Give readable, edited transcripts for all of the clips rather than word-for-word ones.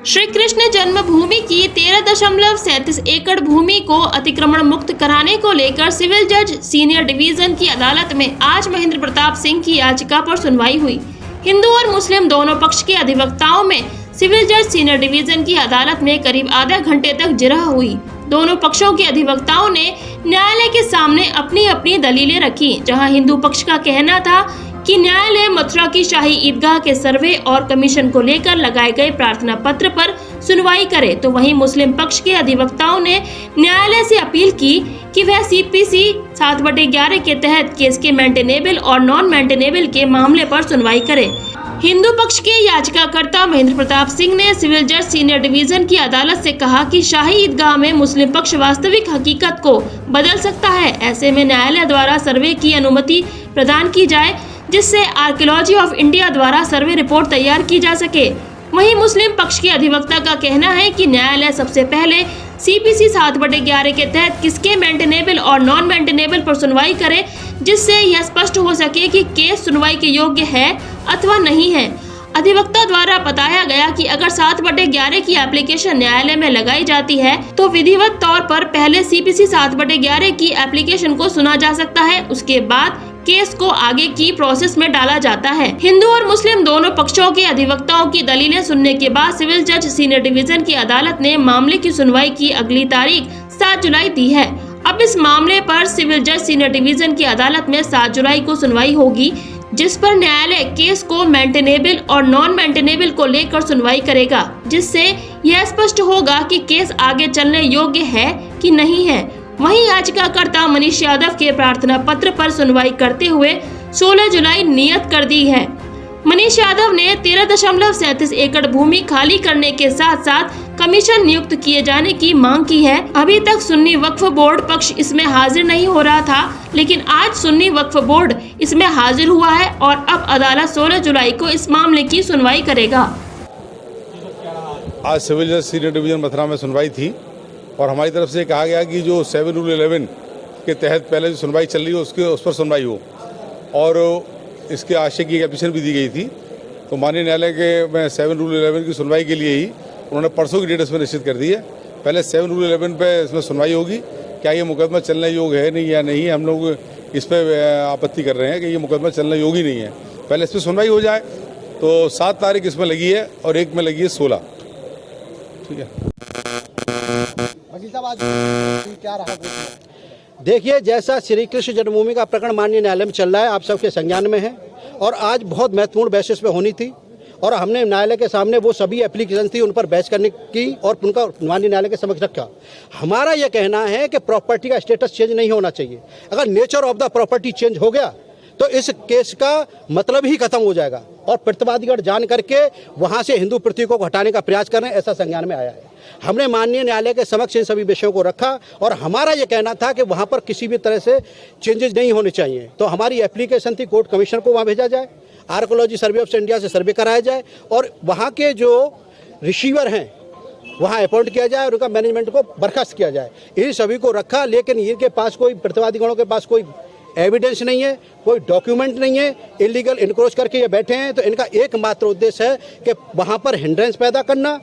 श्री कृष्ण जन्मभूमि की 13.37 एकड़ भूमि को अतिक्रमण मुक्त कराने को लेकर सिविल जज सीनियर डिवीजन की अदालत में आज महेंद्र प्रताप सिंह की याचिका पर सुनवाई हुई। हिंदू और मुस्लिम दोनों पक्ष के अधिवक्ताओं में सिविल जज सीनियर डिवीजन की अदालत में करीब आधा घंटे तक जिरह हुई। दोनों पक्षों के अधिवक्ताओं ने न्यायालय के सामने अपनी अपनी दलीलें रखी। जहां हिंदू पक्ष का कहना था कि न्यायालय मथुरा की शाही ईदगाह के सर्वे और कमीशन को लेकर लगाए गए प्रार्थना पत्र पर सुनवाई करे, तो वहीं मुस्लिम पक्ष के अधिवक्ताओं ने न्यायालय से अपील की कि वह CPC 7/11 के तहत केस के मेंटेनेबल और नॉन मेंटेनेबल के मामले पर सुनवाई करे। हिंदू पक्ष के याचिकाकर्ता महेंद्र प्रताप सिंह ने सिविल जज सीनियर डिवीजन की अदालत से कहा कि शाही ईदगाह में मुस्लिम पक्ष वास्तविक हकीकत को बदल सकता है। ऐसे में न्यायालय द्वारा सर्वे की अनुमति प्रदान की जाए, जिससे आर्कियोलॉजी ऑफ इंडिया द्वारा सर्वे रिपोर्ट तैयार की जा सके। वहीं मुस्लिम पक्ष के अधिवक्ता का कहना है कि न्यायालय सबसे पहले CPC 7/11 के तहत किसके मेंटेनेबल और नॉन मेंटेनेबल पर सुनवाई करे, जिससे यह स्पष्ट हो सके कि केस सुनवाई के योग्य है अथवा नहीं है। अधिवक्ता द्वारा बताया गया कि अगर 7/11 की एप्लीकेशन न्यायालय में लगाई जाती है तो विधिवत तौर पर पहले CPC 7/11 की एप्लीकेशन को सुना जा सकता है, उसके बाद केस को आगे की प्रोसेस में डाला जाता है। हिंदू और मुस्लिम दोनों पक्षों के अधिवक्ताओं की दलीलें सुनने के बाद सिविल जज सीनियर डिवीजन की अदालत ने मामले की सुनवाई की अगली तारीख 7 जुलाई दी है। अब इस मामले पर सिविल जज सीनियर डिवीजन की अदालत में 7 जुलाई को सुनवाई होगी, जिस पर न्यायालय केस को मेंटेनेबल और नॉन मेंटेनेबल को लेकर सुनवाई करेगा, जिससे यह स्पष्ट होगा कि केस आगे चलने योग्य है कि नहीं है। वहीं याचिकाकर्ता मनीष यादव के प्रार्थना पत्र पर सुनवाई करते हुए 16 जुलाई नियत कर दी है। मनीष यादव ने 13.37 एकड़ भूमि खाली करने के साथ साथ कमीशन नियुक्त किए जाने की मांग की है। अभी तक सुन्नी वक्फ बोर्ड पक्ष इसमें हाजिर नहीं हो रहा था, लेकिन आज सुन्नी वक्फ बोर्ड इसमें हाजिर हुआ है और अब अदालत 16 जुलाई को इस मामले की सुनवाई करेगा। आज सिविल जज सीनियर डिवीजन मथुरा में सुनवाई थी और हमारी तरफ से कहा गया कि जो 7 रूल 11 के तहत पहले जो सुनवाई चल रही है उस पर सुनवाई हो, और इसके आशय की एप्लीकेशन भी दी गई थी। तो माननीय न्यायालय के में 7 रूल 11 की सुनवाई के लिए ही उन्होंने परसों की डेट इसमें निश्चित कर दी है। पहले 7 रूल 11 पे इसमें सुनवाई होगी, क्या ये मुकदमा चलने योग्य है नहीं या नहीं। हम लोग इस पर आपत्ति कर रहे हैं कि ये मुकदमा चलने योग्य ही नहीं है। पहले इस पर सुनवाई हो जाए। तो 7 तारीख इसमें लगी है और एक में लगी है 16। ठीक है। क्या रहा? देखिए, जैसा श्री कृष्ण जन्मभूमि का प्रकरण माननीय न्यायालय में चल रहा है, आप सबके संज्ञान में है और आज बहुत महत्वपूर्ण बेसिस पे होनी थी और हमने न्यायालय के सामने वो सभी एप्लीकेशन थी उन पर बहस करने की और उनका माननीय न्यायालय के समक्ष रखा। हमारा ये कहना है कि प्रॉपर्टी का स्टेटस चेंज नहीं होना चाहिए। अगर nature of the property change हो गया तो इस केस का मतलब ही खत्म हो जाएगा और प्रतिवादीगण जान करके वहां से हिंदू प्रतीकों को हटाने का प्रयास कर रहे हैं, ऐसा संज्ञान में आया है। हमने माननीय न्यायालय के समक्ष इन सभी विषयों को रखा और हमारा ये कहना था कि वहां पर किसी भी तरह से चेंजेस नहीं होने चाहिए। तो हमारी एप्लीकेशन थी कोर्ट कमिश्नर को वहां भेजा जाए, आर्कियोलॉजी सर्वे ऑफ इंडिया से सर्वे कराया जाए और वहां के जो रिसीवर हैं वहां अपॉइंट किया जाए और उनका मैनेजमेंट को बर्खास्त किया जाए। इन सभी को रखा, लेकिन इनके पास कोई प्रतिवादीगणों के पास कोई एविडेंस नहीं है, कोई डॉक्यूमेंट नहीं है, इलीगल इनक्रोच करके ये बैठे हैं। तो इनका एकमात्र उद्देश्य है कि वहां पर हिंड्रेंस पैदा करना,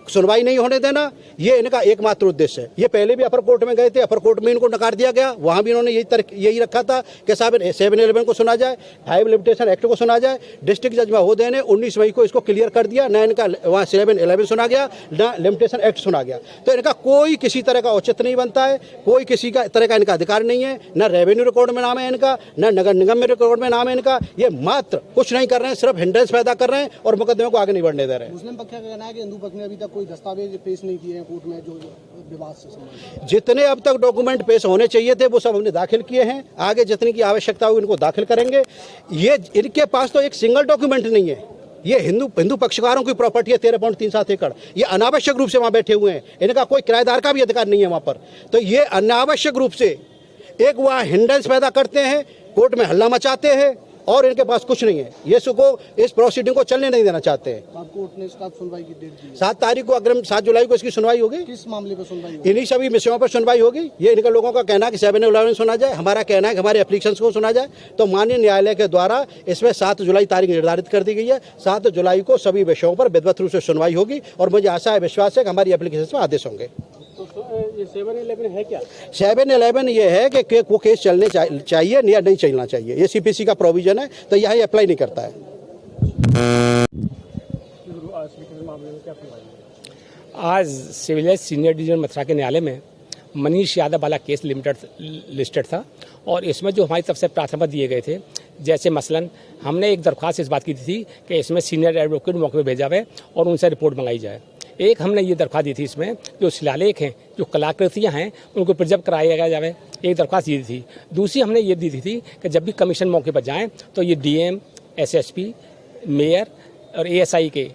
सुनवाई नहीं होने देना, ये इनका एकमात्र उद्देश्य है। ये पहले भी अपर कोर्ट में गए थे, अपर कोर्ट में इनको नकार दिया गया, वहां भी इन्होंने यही रखा था कि साहब 711 को सुना जाए, हाइवे लिमिटेशन एक्ट को सुना जाए। डिस्ट्रिक्ट जज महोदय ने 19 मई को इसको क्लियर कर दिया, ना इनका वहाँ 711 सुना गया, ना लिमिटेशन एक्ट सुना गया। तो इनका कोई किसी तरह का औचित्य नहीं बनता है, कोई किसी का तरह का इनका अधिकार नहीं है, ना रेवेन्यू रिकॉर्ड में नाम है इनका, ना नगर निगम में रिकॉर्ड में नाम है इनका। ये मात्र कुछ नहीं कर रहे हैं, सिर्फ हिंड्रेंस पैदा कर रहे हैं और मुकदमे को आगे नहीं बढ़ने दे रहे हैं। मुस्लिम पक्ष का कहना है कि हिंदू पक्ष ने अभी तक कोई दस्तावेज पेश नहीं किए हैं कोर्ट में जो विवाद से संबंधित। जितने अब तक डॉक्यूमेंट पेश होने चाहिए थे वो सब हमने दाखिल किए हैं, आगे जितने की आवश्यकता होगी इनको दाखिल करेंगे। ये इनके पास तो एक सिंगल डॉक्यूमेंट नहीं है। ये हिंदू पक्षकारों की प्रॉपर्टी है 13.37 एकड़। ये अनावश्यक रूप से वहाँ बैठे हुए हैं, इनका कोई किराएदार का भी अधिकार नहीं है वहाँ पर। तो ये अनावश्यक रूप से एक वहाँ हिंड्रेंस पैदा करते हैं, कोर्ट में हल्ला मचाते हैं और इनके पास कुछ नहीं है। ये सुको इस प्रोसीडिंग को चलने नहीं देना चाहते हैं। अब कोर्ट ने इसका सुनवाई की डेट दी है। 7 तारीख को, अग्रिम 7 जुलाई को इसकी सुनवाई होगी। किस मामले पर सुनवाई होगी? इन्हीं सभी विषयों पर सुनवाई होगी। ये इनके लोगों का कहना है कि 7-11 सुना जाए, हमारा कहना है कि हमारे एप्लीकेशंस को सुना जाए। तो माननीय न्यायालय के द्वारा इसमें 7 जुलाई तारीख निर्धारित कर दी गई है। 7 जुलाई को सभी विषयों पर विधिवत रूप से सुनवाई होगी और मुझे आशा है, विश्वास है कि हमारी एप्लीकेशन में आदेश होंगे। ये 7-11 है क्या? 7-11 ये है कि वो केस चलने चाहिए या नहीं चलना चाहिए। ये सीपीसी का प्रोविजन है, तो यहाँ अप्लाई नहीं करता है। आज सिविल जज सीनियर डिवीजन मथुरा के न्यायालय में मनीष यादव वाला केस लिस्टेड था और इसमें जो हमारी तरफ से प्राथमिकता दिए गए थे, जैसे मसलन हमने एक दरख्वास्त इस बात की थी कि इसमें सीनियर एडवोकेट मौके पर भेजा जाए और उनसे रिपोर्ट मंगाई जाए। एक हमने ये दरख्वास्त दी थी, इसमें जो शिलालेख हैं, जो कलाकृतियाँ हैं, उनको प्रिजर्व कराया जाए, एक दरख्वास्त ये थी। दूसरी हमने ये दी थी कि जब भी कमीशन मौके पर जाएँ तो ये डीएम, एसएसपी, मेयर और एएसआई के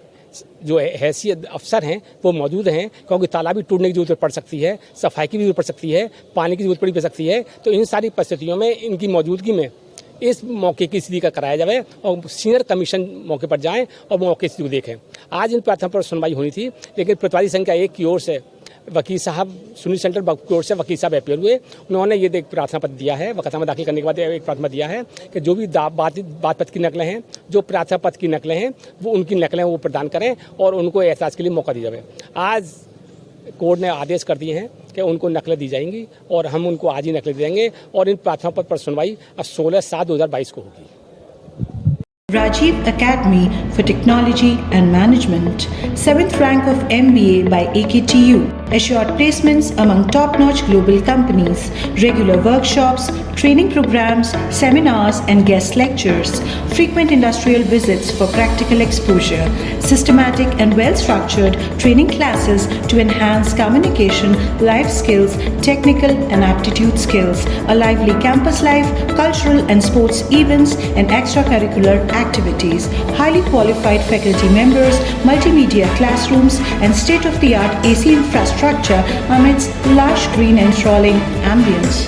जो हैसियत अफसर हैं वो मौजूद हैं, क्योंकि तालाब भी टूटने की जरूरत पड़ सकती है, सफाई की भी जरूरत पड़ सकती है, पानी की जरूरत पड़ सकती है। तो इन सारी परिस्थितियों में इनकी मौजूदगी में इस मौके की स्थिति का कराया जाए और सीनियर कमीशन मौके पर जाएं और मौके की स्थिति को देखें। आज इन प्रार्थना पर सुनवाई होनी थी, लेकिन प्रतिवादी संख्या 1 की ओर से वकील साहब सुनील सेंटर की ओर से वकील साहब अपीयर हुए। उन्होंने ये एक प्रार्थना पत्र दिया है, वकालतनामा दाखिल करने के बाद एक प्रार्थना दिया है कि जो भी बात पत्र की नकलें हैं, जो प्रार्थना पत्र की नकलें हैं, वो उनकी नकलें वो प्रदान करें और उनको एहसास के लिए मौका दिया जाए। आज कोर्ट ने आदेश कर दिए हैं कि उनको नकलें दी जाएंगी और हम उनको आज ही नकलें देंगे और इन प्रार्थना पत्र पर सुनवाई अब 16/7/2022 को होगी। Rajiv Academy for Technology and Management, 7th rank of MBA by AKTU, assured placements among top-notch global companies, regular workshops, training programs, seminars and guest lectures, frequent industrial visits for practical exposure, systematic and well-structured training classes to enhance communication, life skills, technical and aptitude skills, a lively campus life, cultural and sports events and extracurricular activities, highly qualified faculty members, multimedia classrooms and state-of-the-art AC infrastructure amidst lush green and enthralling ambience.